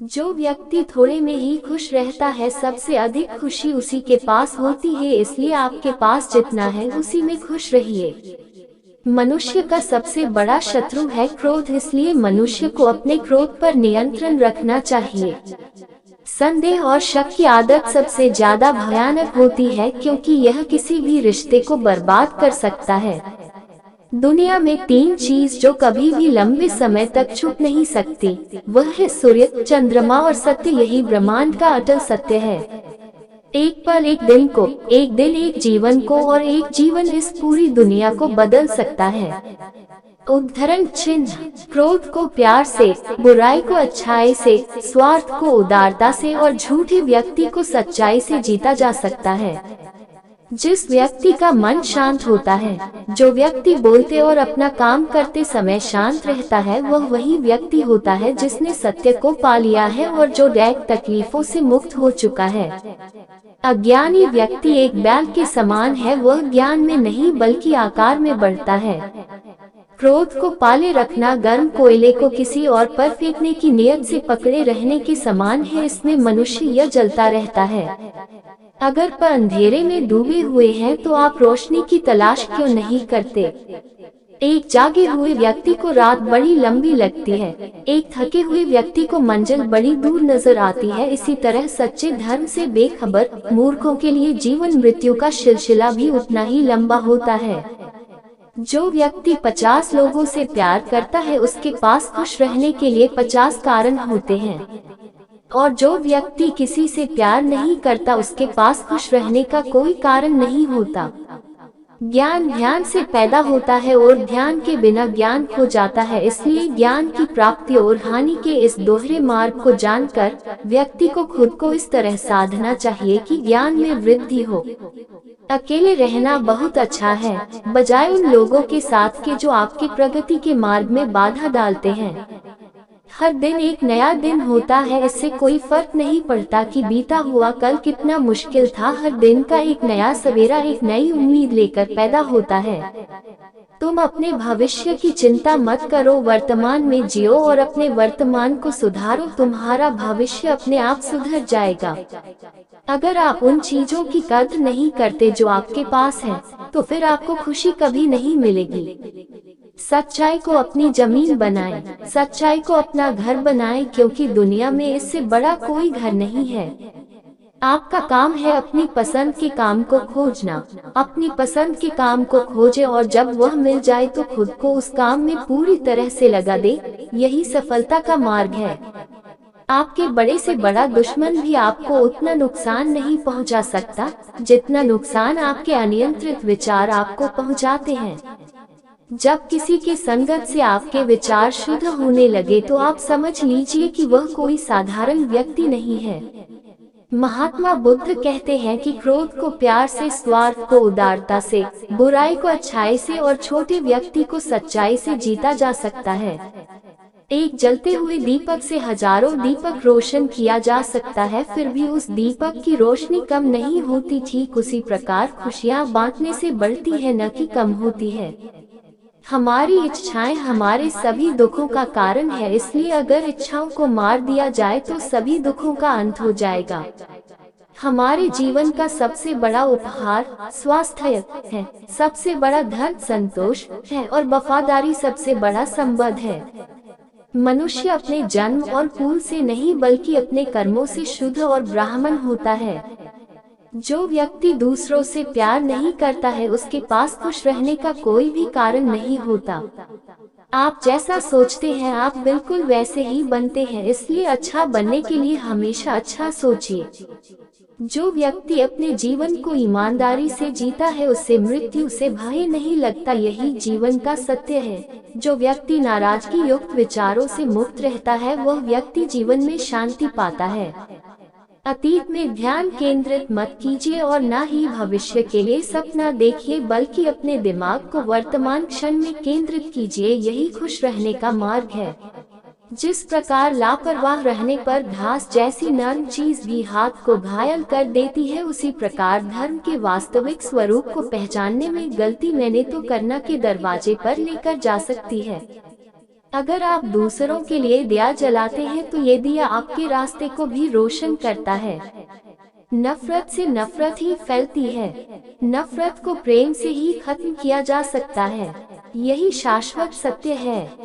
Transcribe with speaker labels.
Speaker 1: जो व्यक्ति थोड़े में ही खुश रहता है, सबसे अधिक खुशी उसी के पास होती है। इसलिए आपके पास जितना है उसी में खुश रहिए। मनुष्य का सबसे बड़ा शत्रु है क्रोध, इसलिए मनुष्य को अपने क्रोध पर नियंत्रण रखना चाहिए। संदेह और शक की आदत सबसे ज्यादा भयानक होती है, क्योंकि यह किसी भी रिश्ते को बर्बाद कर सकता है। दुनिया में तीन चीज जो कभी भी लंबे समय तक छुप नहीं सकती, वह है सूर्य, चंद्रमा और सत्य। यही ब्रह्मांड का अटल सत्य है। एक पल एक दिन को, एक दिन एक जीवन को, और एक जीवन इस पूरी दुनिया को बदल सकता है। उदाहरण चिन्ह: क्रोध को प्यार से, बुराई को अच्छाई से, स्वार्थ को उदारता से और झूठे व्यक्ति को सच्चाई से जीता जा सकता है। जिस व्यक्ति का मन शांत होता है, जो व्यक्ति बोलते और अपना काम करते समय शांत रहता है, वह वही व्यक्ति होता है जिसने सत्य को पा लिया है और जो दैहिक तकलीफों से मुक्त हो चुका है। अज्ञानी व्यक्ति एक बैल के समान है, वह ज्ञान में नहीं बल्कि आकार में बढ़ता है। क्रोध को पाले रखना गर्म कोयले को किसी और पर फेंकने की नियत से पकड़े रहने के समान है। इसमें मनुष्य यह जलता रहता है। अगर पर अंधेरे में डूबे हुए हैं तो आप रोशनी की तलाश क्यों नहीं करते? एक जागे हुए व्यक्ति को रात बड़ी लंबी लगती है, एक थके हुए व्यक्ति को मंजिल बड़ी दूर नजर आती है। इसी तरह सच्चे धर्म से बेखबर मूर्खों के लिए जीवन मृत्यु का सिलसिला भी उतना ही लंबा होता है। जो व्यक्ति 50 लोगों से प्यार करता है, उसके पास खुश रहने के लिए 50 कारण होते हैं, और जो व्यक्ति किसी से प्यार नहीं करता, उसके पास खुश रहने का कोई कारण नहीं होता। ज्ञान ध्यान से पैदा होता है और ध्यान के बिना ज्ञान खो जाता है। इसलिए ज्ञान की प्राप्ति और हानि के इस दोहरे मार्ग को जानकर व्यक्ति को खुद को इस तरह साधना चाहिए कि ज्ञान में वृद्धि हो। अकेले रहना बहुत अच्छा है, बजाय उन लोगों के साथ के जो आपकी प्रगति के मार्ग में बाधा डालते हैं। हर दिन एक नया दिन होता है, इससे कोई फर्क नहीं पड़ता कि बीता हुआ कल कितना मुश्किल था। हर दिन का एक नया सवेरा एक नई उम्मीद लेकर पैदा होता है। तुम अपने भविष्य की चिंता मत करो, वर्तमान में जियो और अपने वर्तमान को सुधारो। तुम्हारा भविष्य अपने आप सुधर जाएगा। अगर आप उन चीजों की कद्र नहीं करते जो आपके पास है, तो फिर आपको खुशी कभी नहीं मिलेगी। सच्चाई को अपनी जमीन बनाएं, सच्चाई को अपना घर बनाएं, क्योंकि दुनिया में इससे बड़ा कोई घर नहीं है। आपका काम है अपनी पसंद के काम को खोजना। अपनी पसंद के काम को खोजें और जब वह मिल जाए तो खुद को उस काम में पूरी तरह से लगा दे। यही सफलता का मार्ग है। आपके बड़े से बड़ा दुश्मन भी आपको उतना नुकसान नहीं पहुंचा सकता जितना नुकसान आपके अनियंत्रित विचार आपको पहुंचाते हैं। जब किसी के संगत से आपके विचार शुद्ध होने लगे तो आप समझ लीजिए कि वह कोई साधारण व्यक्ति नहीं है। महात्मा बुद्ध कहते हैं कि क्रोध को प्यार से, स्वार्थ को उदारता से, बुराई को अच्छाई से और छोटे व्यक्ति को सच्चाई से जीता जा सकता है। एक जलते हुए दीपक से हजारों दीपक रोशन किया जा सकता है, फिर भी उस दीपक की रोशनी कम नहीं होती। ठीक उसी प्रकार खुशियाँ बांटने से बढ़ती है, न कि कम होती है। हमारी इच्छाएं हमारे सभी दुखों का कारण है, इसलिए अगर इच्छाओं को मार दिया जाए तो सभी दुखों का अंत हो जाएगा। हमारे जीवन का सबसे बड़ा उपहार स्वास्थ्य है, सबसे बड़ा धन संतोष है और वफादारी सबसे बड़ा संबंध है। मनुष्य अपने जन्म और कुल से नहीं बल्कि अपने कर्मों से शुद्ध और ब्राह्मण होता है। जो व्यक्ति दूसरों से प्यार नहीं करता है, उसके पास खुश रहने का कोई भी कारण नहीं होता। आप जैसा सोचते हैं आप बिल्कुल वैसे ही बनते हैं, इसलिए अच्छा बनने के लिए हमेशा अच्छा सोचिए। जो व्यक्ति अपने जीवन को ईमानदारी से जीता है, उससे मृत्यु से भय नहीं लगता। यही जीवन का सत्य है। जो व्यक्ति नाराजगी युक्त विचारों से मुक्त रहता है, वह व्यक्ति जीवन में शांति पाता है। अतीत में ध्यान केंद्रित मत कीजिए और न ही भविष्य के लिए सपना देखिए, बल्कि अपने दिमाग को वर्तमान क्षण में केंद्रित कीजिए। यही खुश रहने का मार्ग है। जिस प्रकार लापरवाह रहने पर घास जैसी नर्म चीज भी हाथ को घायल कर देती है, उसी प्रकार धर्म के वास्तविक स्वरूप को पहचानने में गलती मैंने तो करना के दरवाजे पर लेकर जा सकती है। अगर आप दूसरों के लिए दिया जलाते हैं तो ये दिया आपके रास्ते को भी रोशन करता है। नफरत से नफरत ही फैलती है। नफरत को प्रेम से ही खत्म किया जा सकता है। यही शाश्वत सत्य है।